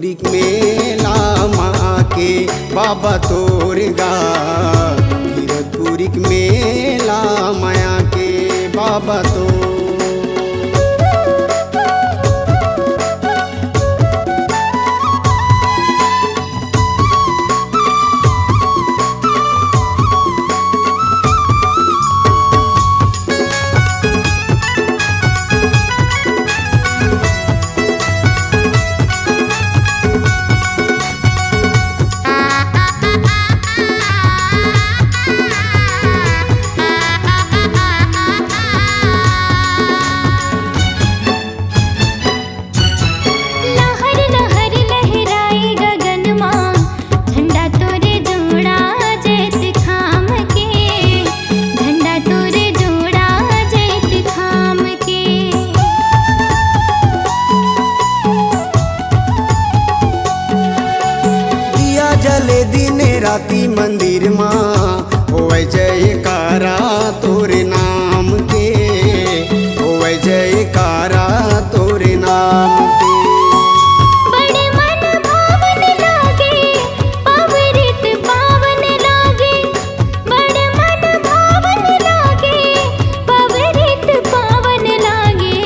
गिरतपुरी मेला माँ के बाबा तोर गा। गिरतपुरी मेला माया के बाबा तो। जले दिन राती मंदिर माँ होवे जयकारा तोरे नाम के। होवे जयकारा तोरे नाम के। बड़े मन भावन लागे पवित्र पावन लागे। बड़े मन भावन लागे पवित्र पावन लागे।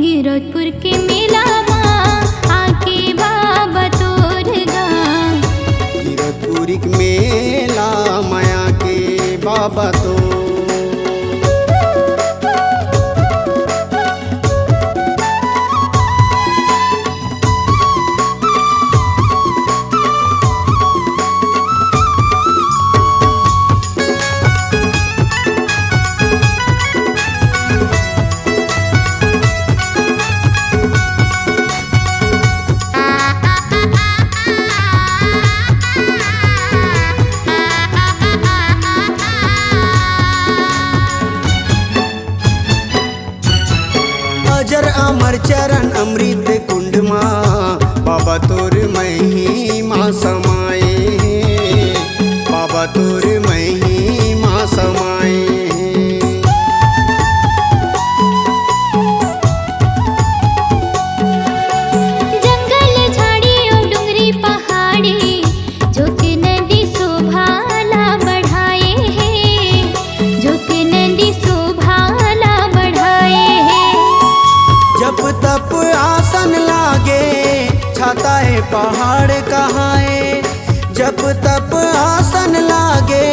गिरतपुर के मेला माँ आके बाबा तोर गा। गिरतपुरी मेला माया के बाबा तो। अजर अमर चरण अमृत कुंड माँ बाबा तोर महिमा समाए। बाबा तोर महिमा समाए। जंगल झाड़ी और डुंगरी पहाड़ी जोके नदी शोभाला बढ़ाए है। जोके नदी शोभाला बढ़ाए है। जब तप आसन लागे छाता है पहाड़ कहाँ है। जब तप आसन लागे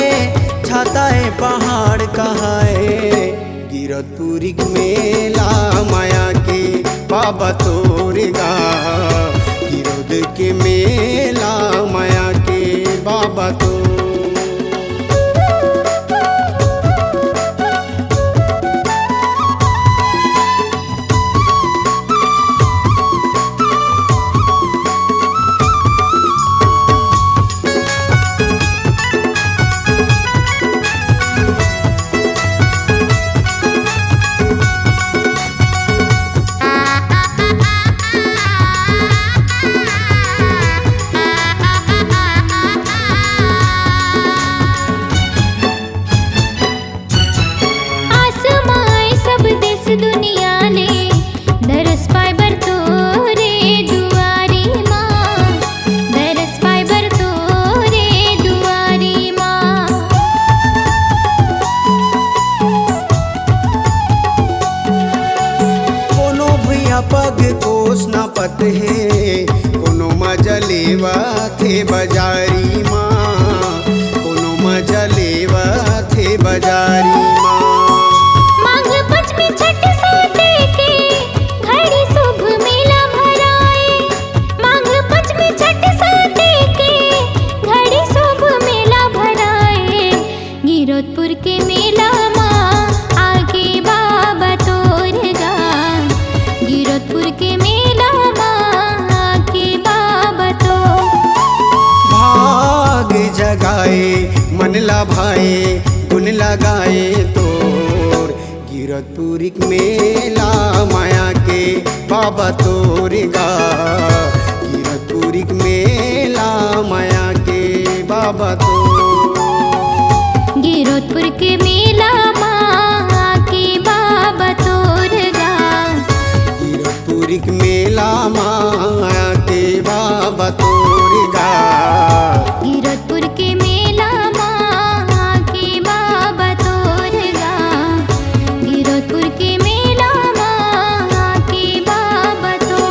छाता है पहाड़ कहाँ है। गिरतपुरी मेला माया के बाबा तोर गा। गिरद के मेला माया के बाबा तो। पग कोस न पत है कोनो मजलेवा थे बजारी माँ। कोनो मजलेवा थे बजारी माँ। माघ पंचमी छठ साते के घड़ी शुभ मेला भराए। माघ पंचमी छठ साते के घड़ी शुभ मेला भराए। गिरतपुर के मेला माँ आगे बाबा तोर गा। गिरतपुर के मेला माँ आगे बाबा तो। भाग जगाए मन लाभाए गुण लगाए तोर। गिरतपुरी मेला माया के बाबा तोर गा। गिरतपुरी मेला माया के बाबा तो। गिरतपुर के मेला माँ के बाबा तोर गा। गिरतपुरी मेला माया के बाबा बाबा तोर गा। गिरतपुर के मेला माँ के बाबा तोर गा। गिरतपुर के मेला माँ के बाबा तोर।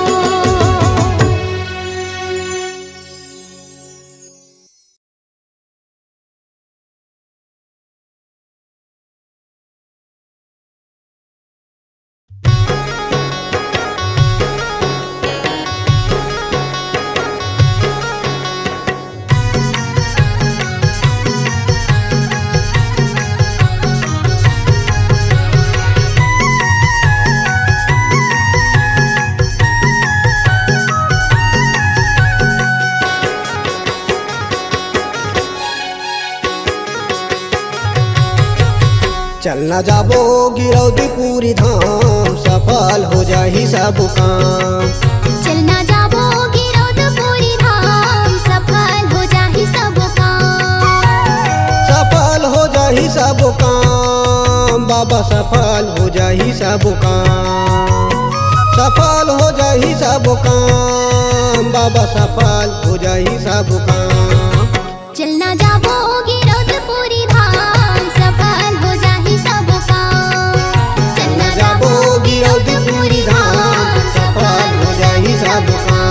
चलना जाबो गिरौदी पूरी धाम, सफल हो जाही सब काम। चलना जाबो गिरौदपुरी धाम, सफल हो जाही सब काम। सफल हो जाही सब काम बाबा, सफल हो जाही सब काम। सफल हो जाही सब काम बाबा, सफल हो जाही सब काम। चलना जाबो गिरौदपुरी धाम, सफल हो जाही सब काम। चलना जाबो गिरौदपुरी धाम, सफल हो जाही सब काम।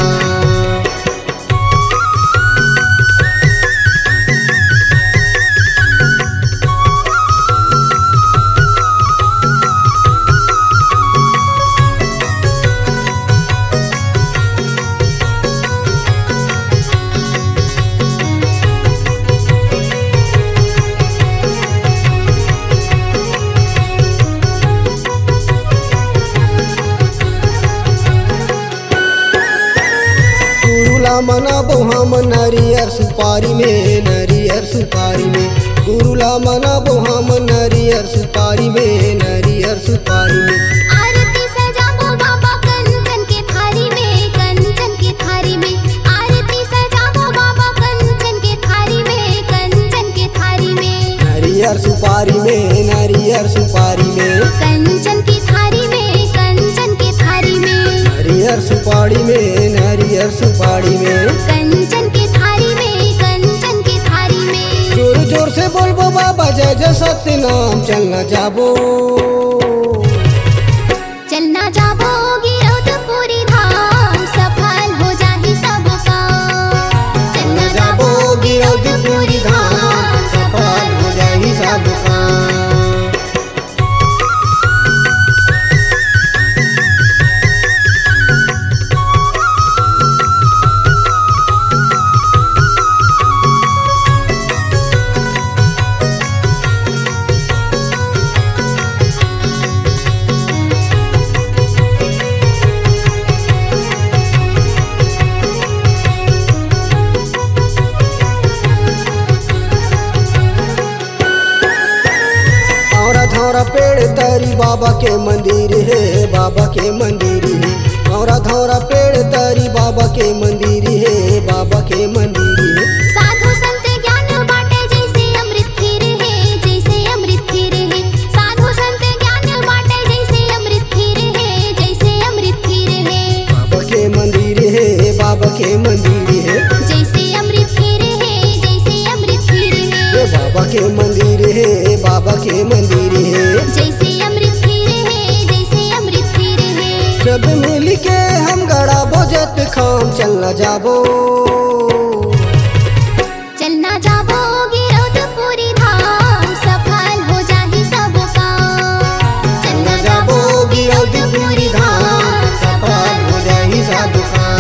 मनाबो हम नरियर सुपारी में, नरियर सुपारी में। गुरुला मनाबो हम नरियर सुपारी में, नरियर सुपारी में। आरती सजाबो बाबा कंचन के थारी में, कंचन के थारी में। आरती सजाबो बाबा कंचन के थारी में, कंचन के थारी में। नरियर सुपारी में, नरियर सुपारी में। कंचन की थारी में, कंचन की थारी में। नरियर सुपारी में, नरियर सुपारी में। कंचन की थारी में, कंचन की थारी में। जोर जोर से बोलबो बाबा जय जय सत्य नाम। चलना जाबो, चलना जाबो गिरौदपुरी धाम, सफल हो जाही सब काम। चलना जाबो गिरौदपुरी धाम, सफल हो जाही सब काम। धौरा पेड़ तरी बाबा के मंदिर है, बाबा के मंदिर है। धौरा धौरा पेड़ तरी बाबा के मंदिर है, बाबा के मंदिर है। साधु संत ज्ञान बाटे जैसे अमृत खीर है, जैसे अमृत खीर है। साधु संत ज्ञान बाटे जैसे अमृत खीर है, जैसे अमृत खीर है। बाबा के मंदिर है, बाबा के मंदिर है। जैसे अमृत खीर है, जैसे अमृत खीर है। बाबा के मंदिर है, बाबा के मंदिर है। जैसे अमृत खीर है, जैसे अमृत खीर है। सब मिल के हम गड़ा बोझत खाम। चलना जाबो, चलना जाबो गिरौदपुरी धाम, सफल हो जाही सब काम। चलना जाबो गिरौदपुरी धाम, सफल हो जाही सब काम।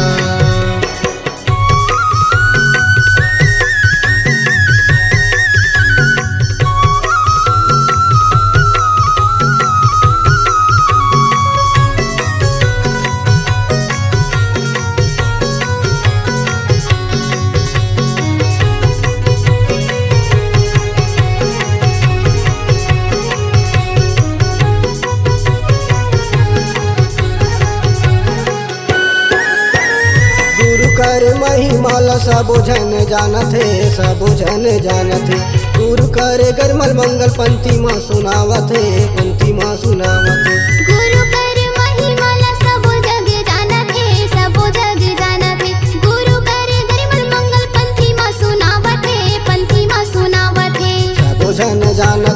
कर महिमाला सबो जन जानत है, सबो जन जानत है। गुरु करे गरमल मंगल पंथी माँ सुनावत है, पंथी माँ सुनावत है। गुरु कर महिमाला सबो जग जानत है, सबो जग जानत है। गुरु कर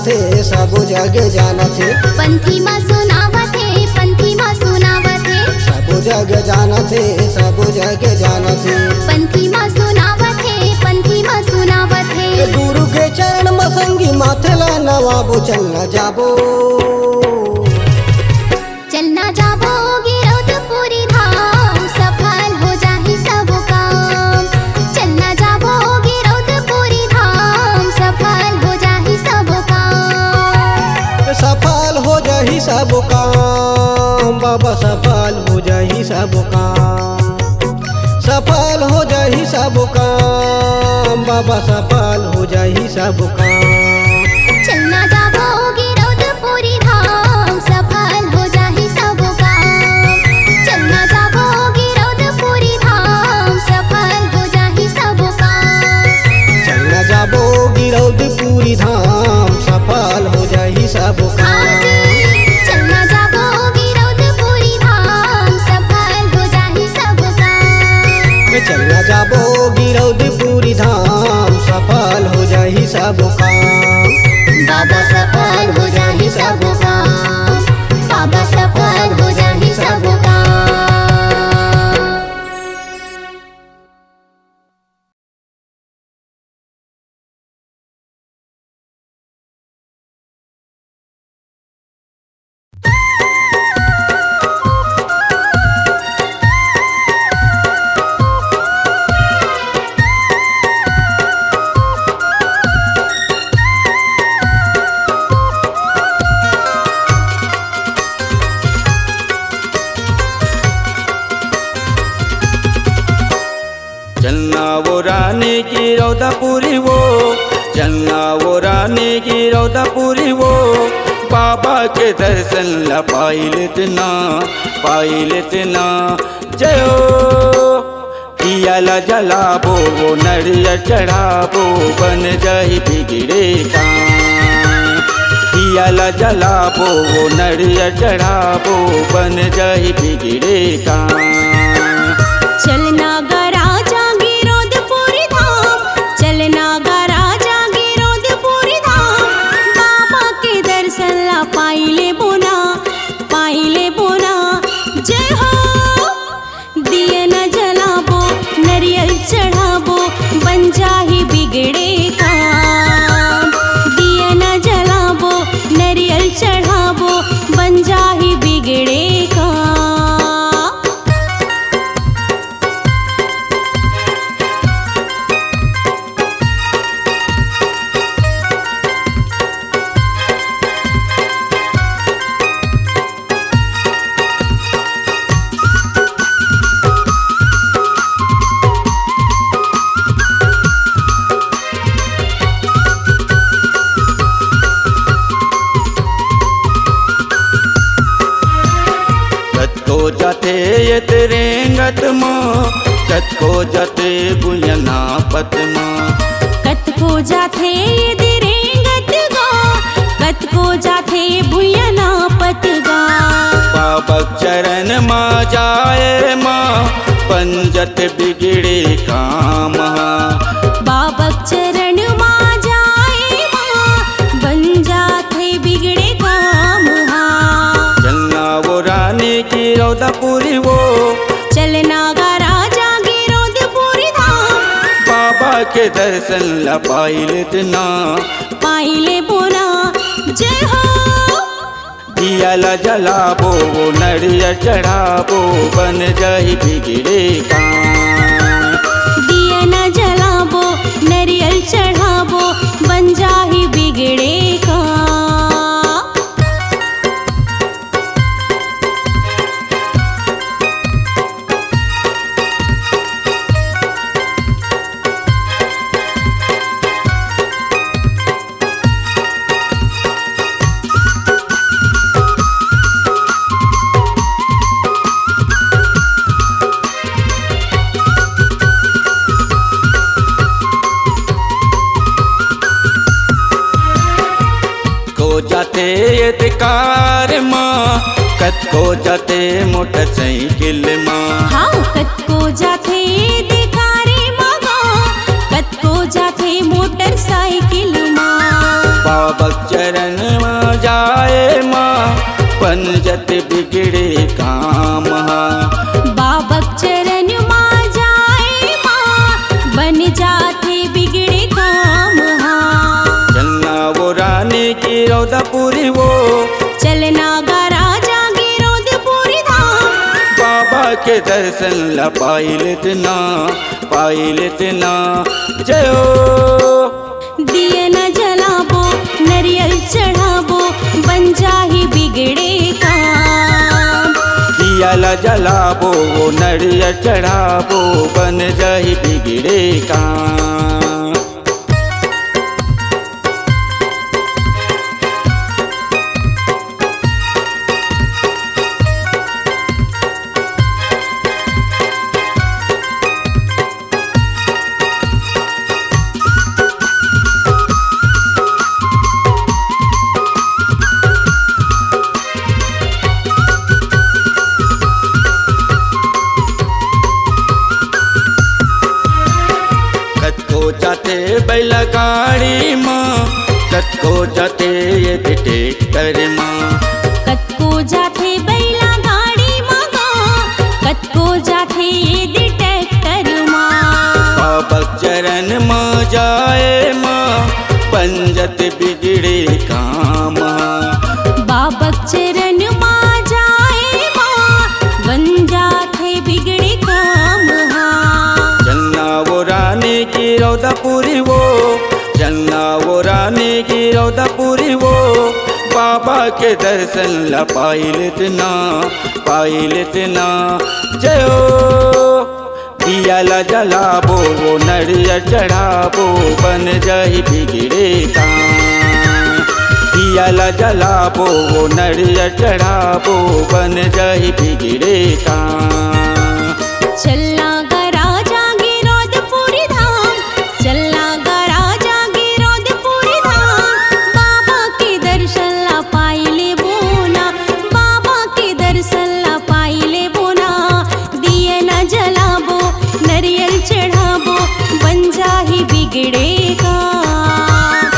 जानथे सब जग जानथे पंथी मा सुनावत हे पंथी मा सुनावत हे सब जग जानथे सब जग जानथे पंथी मा सुनावत हे पंथी मा सुनावत हे गुरु के चरण में संगी माथला नवाबो चलना जाबो चलना जाबो गिरौदपुरी धाम सफल हो जाहि सब काम चलना जाबो गिरौदपुरी धाम सफल हो जाहि सब काम सफल हो जाही सब काम बाबा सफल हो जाही सब काम सफल हो जाही सब काम बाबा सफल हो जाही सब काम चलना जाबो गिरौदपुरी धाम सफल हो जाहि सब काम चलना जाबो गिरौदपुरी धाम सफल हो जाहि सब काम चलना जाबो गिरौदपुरी धाम सफल हो जाही सब काम चलना जाबो गिरौदपुरी धाम सफल हो जाहि सब काम चलना जाबो गिरौदपुरी धाम सफल हो जाही सब काम बाबा सफल हो जाहि सब काम बाबा सफल हो जाहि सब काम चलना वो रानी की रौदापुरी वो चलना वो रानी की रौदापुरी वो बाबा के दर्शन ला पाई लेतना जय हो दिया ला जलाबो वो नरिया चढ़ाबो बन जाही बिगड़े काम दिया ला जलाबो वो नरिया चढ़ाबो बन जाही बिगड़े काम चलना गा राजा गिरौदपुरी धाम चलना गा राजा गिरौदपुरी धाम बाबा के दर्शन ला पाइले बोना जय हो दिया न जलाबो नरियल चढ़ाबो बन जाही बिगड़े काम दिया न जलाबो नरियल चढ़ाबो बन जाही बिगड़े काम कतको जाते यत रेंगत माँ कतको जाते बुयना पतमा कतको जाथे दिरेंगत गा कतको जाथे भुयना पतगा बाबा चरण माँ जाए माँ पंजत बिगड़े काम बाबक चरण माँ जाए माँ बन जाथे बिगड़े काम चलना वो रानी की रौदापुरी वो चलना गा राजा गिरौदपुरी धाम बाबा के दर्शन ला पाई लेतना पाइले बोना जय हो दिया ला जलाबो वो नरिया चढ़ाबो बन जाही बिगड़े काम दिया न जलाबो नरियल चढ़ाबो बन जाही बिगड़े का जाते अधिकार माँ कतको जाते मोटरसाइकिल माँ हाँ कतको जाथे दिखारे मगा कतको जाथे मोटरसाइकिल माँ बाबा चरण बनजत बिगड़े काम बाबक चरण माँ जाए माँ बन जाते बिगड़े काम चलना वो रानी की रौदापुरी वो चलना गा राजा गिरौदपुरी धाम बाबा के दर्शन ला पाई लेतना जयो दिया न जलाबो नरियल चढ़ाबो बन जाही बिगड़े काम दिया ला जलाबो वो नरिया चढ़ाबो बन जाही बिगड़े काम जाते बैला गाड़ी माँ कतको जाते ये ट्रैक्टर माँ कतको जाते बैला गाड़ी माँ कतको जाते ये ट्रैक्टर माँ बाबक चरण माँ जाए माँ पंजत बिगड़े काम बाबक चरण माँ जाए माँ बन जाते बिगड़े काम चलना वो रानी की रौदापुरी वो चलना वो रानी की रौदापुरी वो बाबा के दर्शन ला पाई लेतना जयो दिया ला जलाबो वो नरिया चढ़ाबो बन जाही बिगड़े काम दिया ला जलाबो वो नरिया चढ़ाबो बन जाही बिगड़े काम चलना गा राजा गिरौदपुरी धाम चलना गा राजा गिरौदपुरी धाम बाबा के दर्शन ला पाई ले बोना बाबा के दर्शन ला पाई ले बोना दिए न जलाबो नरियल चढ़ाबो बन जाही बिगड़े काम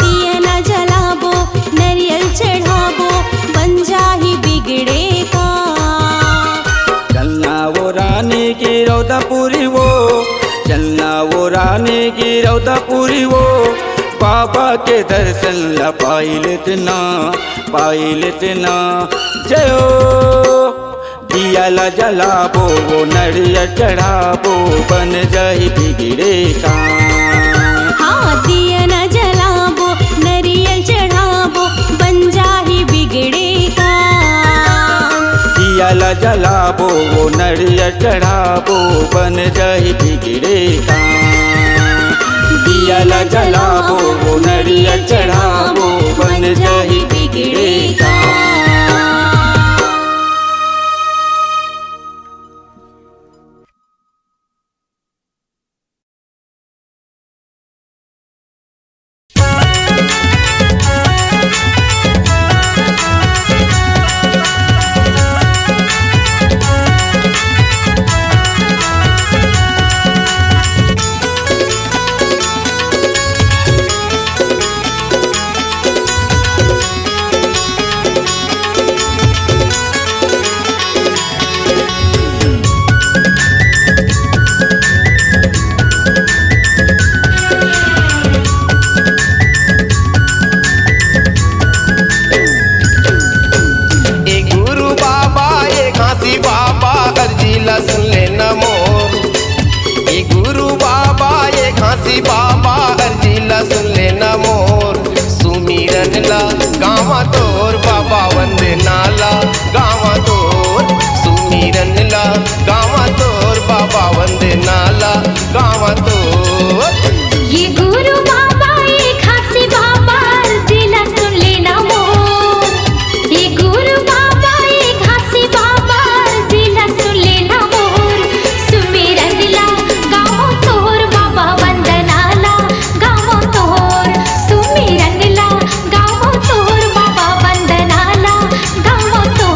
दिए न जलाबो नरियल चढ़ाबो बन जाही बिगड़े काम चलना वो रानी की रौदापुरी वो चलना वो रानी की रौदापुरी वो बाबा के दर्शन ला पाई लेतना जयो दिया ला जलाबो वो नरिया चढ़ाबो बन जाही बिगड़े काम हाँ दिया न जलाबो नरियल चढ़ाबो बन जाही बिगड़े काम दिया ला जलाबो वो नरिया चढ़ाबो बन जाही बिगड़े काम दिया ला जलाबो वो नरिया चढ़ाबो बन जाही बिगड़े काम गाँव तोर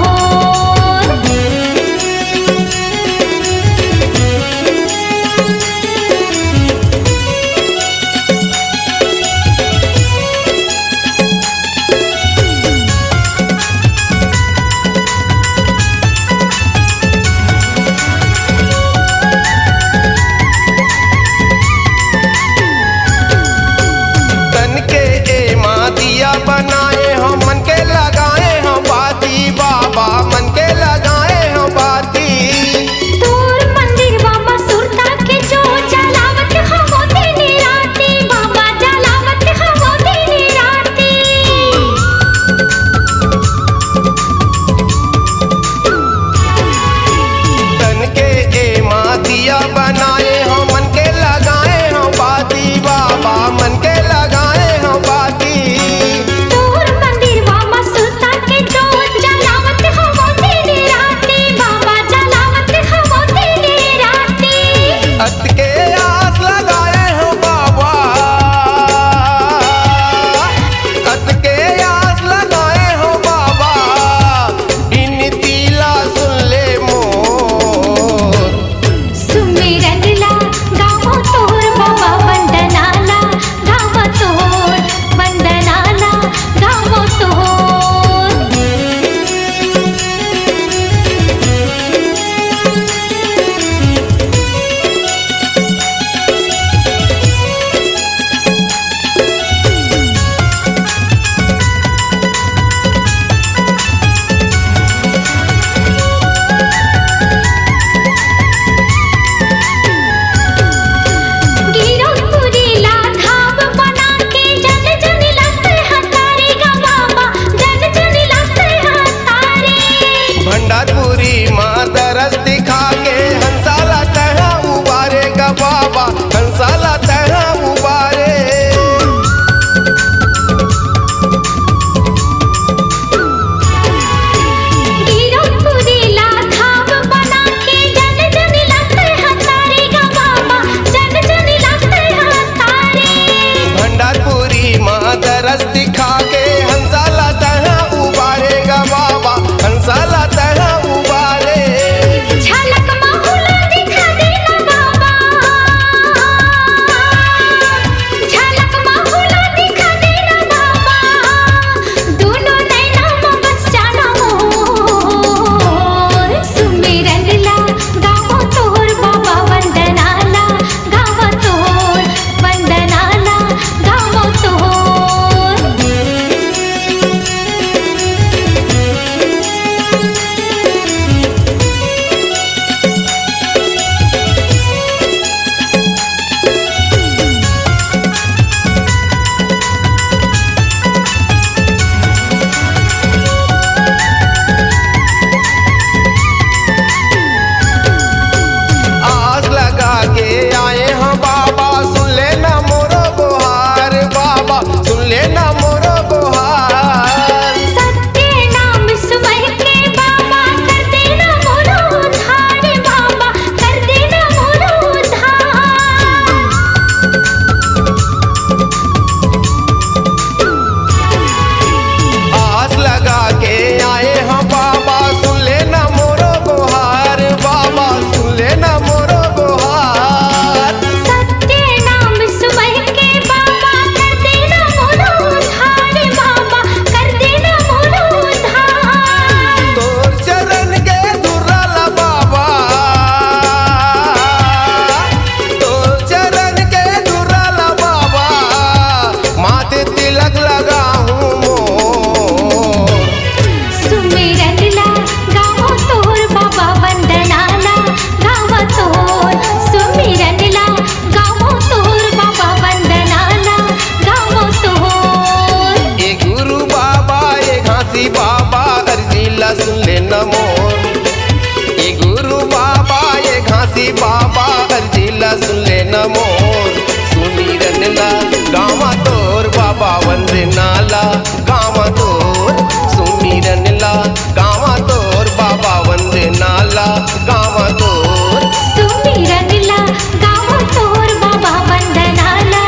वंदनाला गावा तोर सुमिरनला गावा तोर बाबा वंदनाला गावा तोर सुमिरनला गावो तोर बाबा वंदनाला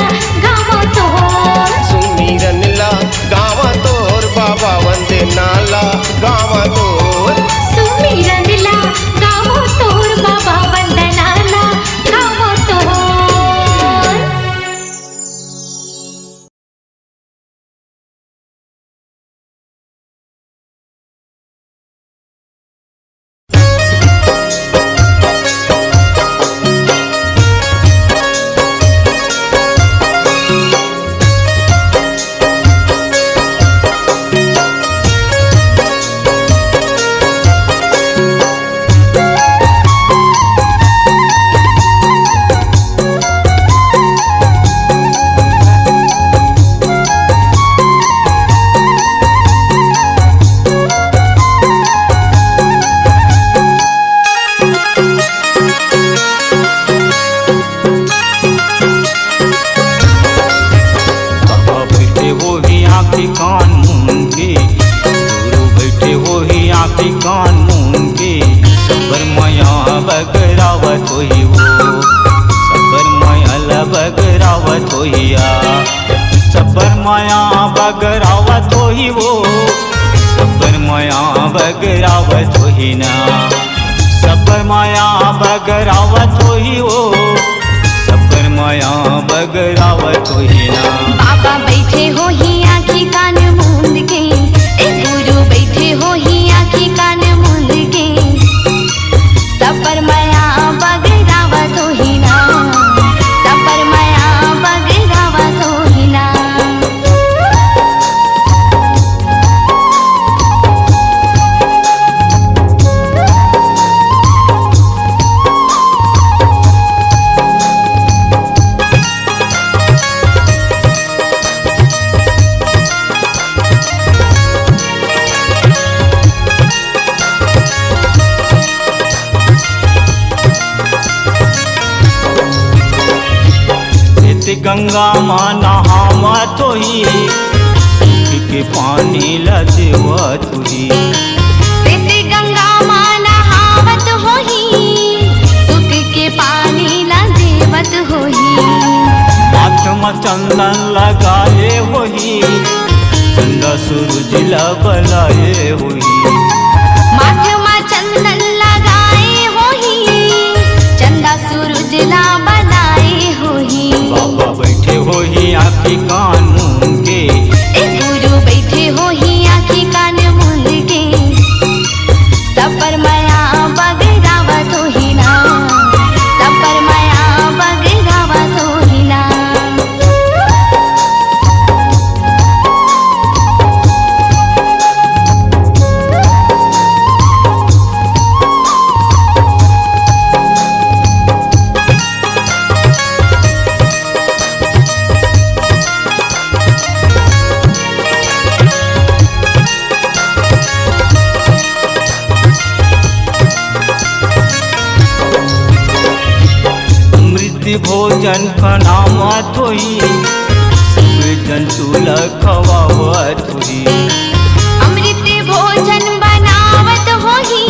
गावो तोर सुमिरनला गावा तोर बाबा वंदनाला गावा तोर सुमिरनला गावो तोर बाबा वंदनाला गावो तोर कान मूंगे गुरु बैठे हो ही आँखी कान मूंगे सबर माया बगरावत होई वो सबर माया बगरावत होइया सबर माया बगरावत होई वो सबर माया बगरावत होई ना सबर माया बगरावत होई वो सबर माया बगरावत होई ना बाबा बैठे हो ही आँखी कान मूंद के ए गुरु बैठे हो ही आँखी कान मूंद के सबर माया बगरावत होई ना सबर माया बगरावत होई ना गंगा माँ नहावत होई सुख के पानी लजवत होई सिद्धि गंगा माँ नहावत होही सुख के पानी ला देवत होही माथ में चंदन लगाए होई चंदा सूरज लबलाए होई माथ में चंदन लगाए होही चंदा सूरज ला बनाए होही बाबा बैठे होई आँखी कान मूंगे ए गुरु बैठे होही आँखी कान मूंद के सबर माया बगरावत होही ना सबर माया बगरावत होही ना भोजन खनावत होई सब जंतु लखवावत होई अमृत भोजन बनावत होही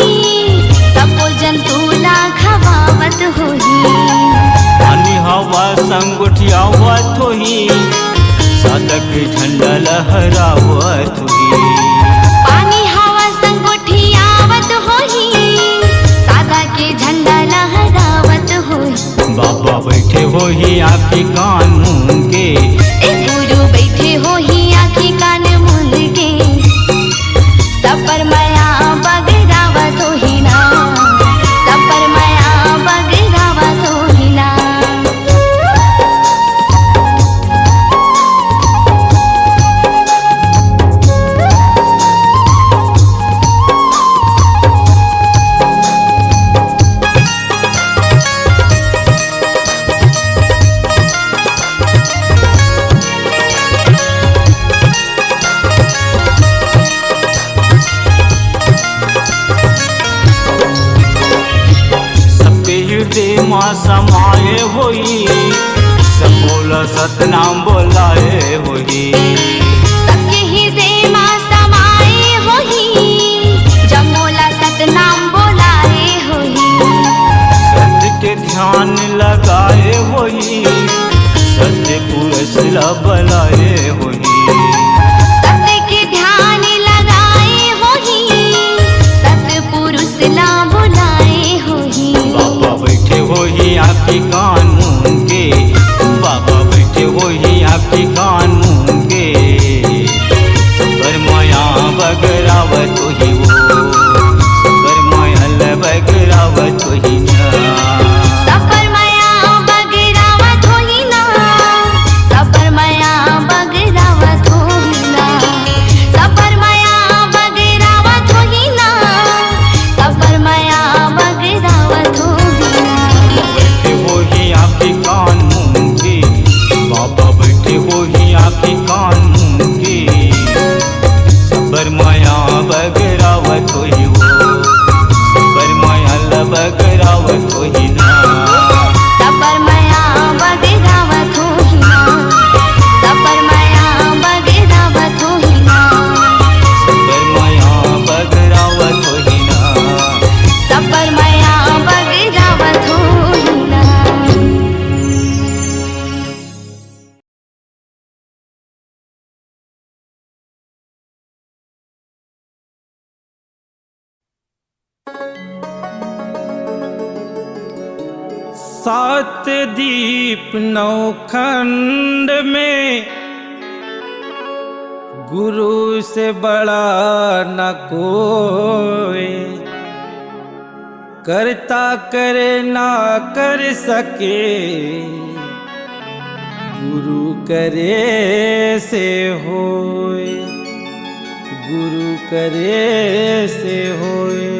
सब जंतु ला खवावत होही पानी हवा संग उठियावत होई साधक झंडा लहरावत होई पानी हवा संग उठियावत होही सादा के झंडा लहरावत होही बाबा बैठे होई आँखी कान मूंगे ए गुरु बैठे होही आँखी कान मूंद के सबर माया बगरावत होही ना सबर माया बगरावत होही ना माँ समाये होई सब बोला सतनाम बोलाए होई पुरुष ला बलाए होही सत्य ध्यान लगाए होही सतपुरुष ला बुलाए होही बाबा बैठे होही आपकी कान मूंद के बाबा बैठे होही आपकी कान मूंद के सबर माया बगरावत होही वो सबर माया बगरावत होही ना सफर माया बगरावत होही ना सफर माया बगरावत होही ना सफर माया बगरावत होही ना सफर माया बगरावत होही ना बैठे होही आपकी कान मूंद के बाबा बैठे होही आपकी कान मूंद के सबर माया बगरावत होही वो सबर माया बगरावत होही ना सफर माया बगरावत होही ना सफर माया बगरावत होही ना सबर माया बगरावत होही ना सफर माया बगरावत होही ना सात दीप नौखंड में गुरु से बड़ा न कोई करता करे ना कर सके गुरु करे से होए गुरु करे से होए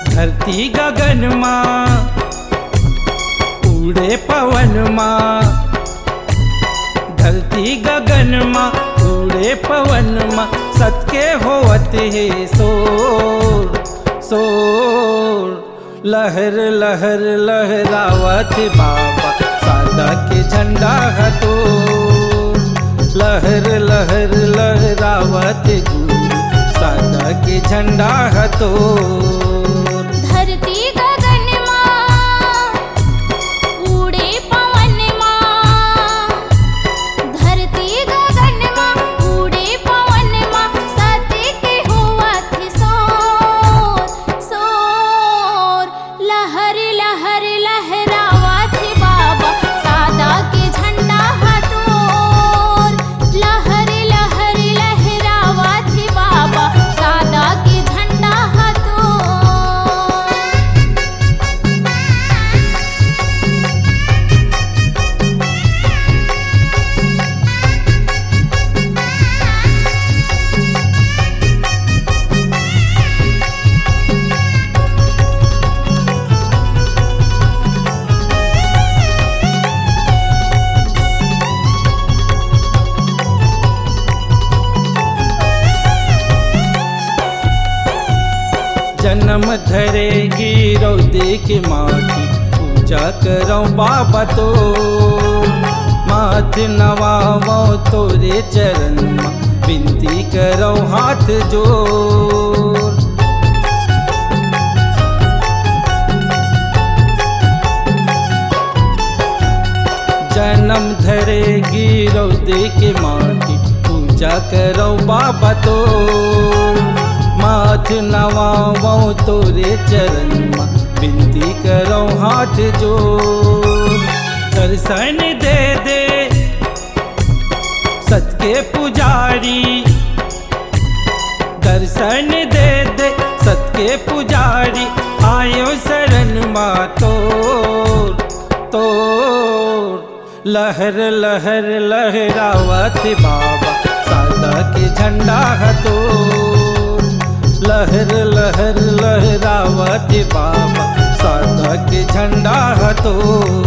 धरती गगन माँ उड़े पवन माँ धरती गगन माँ उड़े पवन माँ सत्के होवत है सोर सोर लहर लहर लहरावत बाबा सादा के झंडा हतो लहर लहर लहरावत गुरु सादा के झंडा हतो धरती गगन माँ उड़े पवन माँ धरती गगन माँ उड़े पवन माँ सत्य के होवत सोर सोर लहर लहर लहरावत बाबा सादा के झंडा हतोर लहर लहर लहरावत बाबा सादा के झंडा हतोर जन्म धरेगी रौदे के माटी पूजा करो बाबा तो माथ नवावो तोरे चरण मा विनती करो हाथ जोड़ जन्म धरेगी रौदे के माटी पूजा करो बाबा तो माथ नवावो तोरे चरण मा विनती करो हाथ जोड़ दर्शन दे दे सत्य पुजारी दर्शन दे दे सत्य पुजारी आयो शरण मा तोर लहर लहर लहरावत बाबा सादा के झंडा हतो लहर लहर लहरावत बाबा के झंडा हतोर।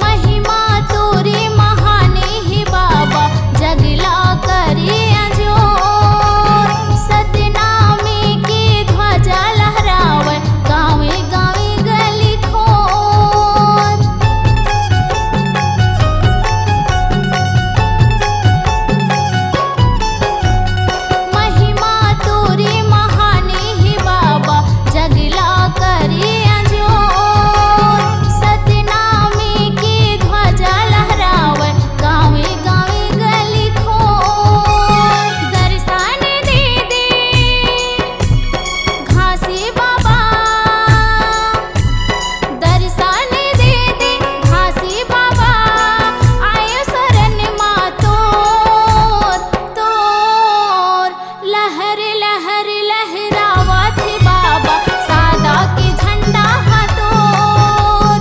महिमा तोरी महाने हे बाबा जगला करे अजोर सतनामे के ध्वजा लहरावे गावे गावे गली खोर। महिमा तोरी महाने हे बाबा जगला करे अजोर सतनामे के ध्वजा लहरावे गावे गावे गली खोर। दर्शन दे दे घासी बाबा दर्शन दे दे घासी बाबा आयो शरण माँ तोर तोर। लहर लहर लहरावत बाबा सादा के झंडा हतोर।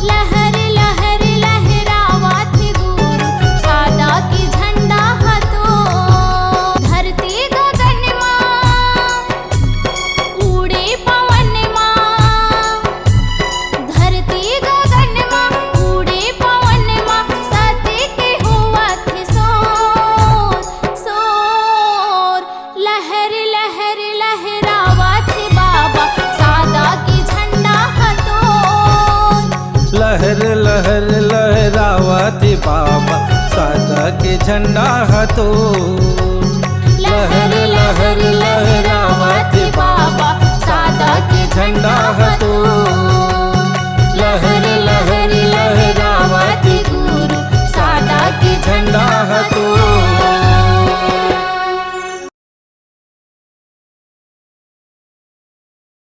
लहर लहर लहरावत गुरु सादा के झंडा हतोर। धरती गगन माँ उड़े पवन माँ धरती गगन माँ उड़े पवन माँ सत्य के होवत सोर सोर। लहर लहर लहरावत बाबा सादा के झंडा हतोर। लहर लहर लहरावती बाबा सादा के झंडा हतोर। लहर लहर लहरावती बाबा सादा के झंडा हतोर।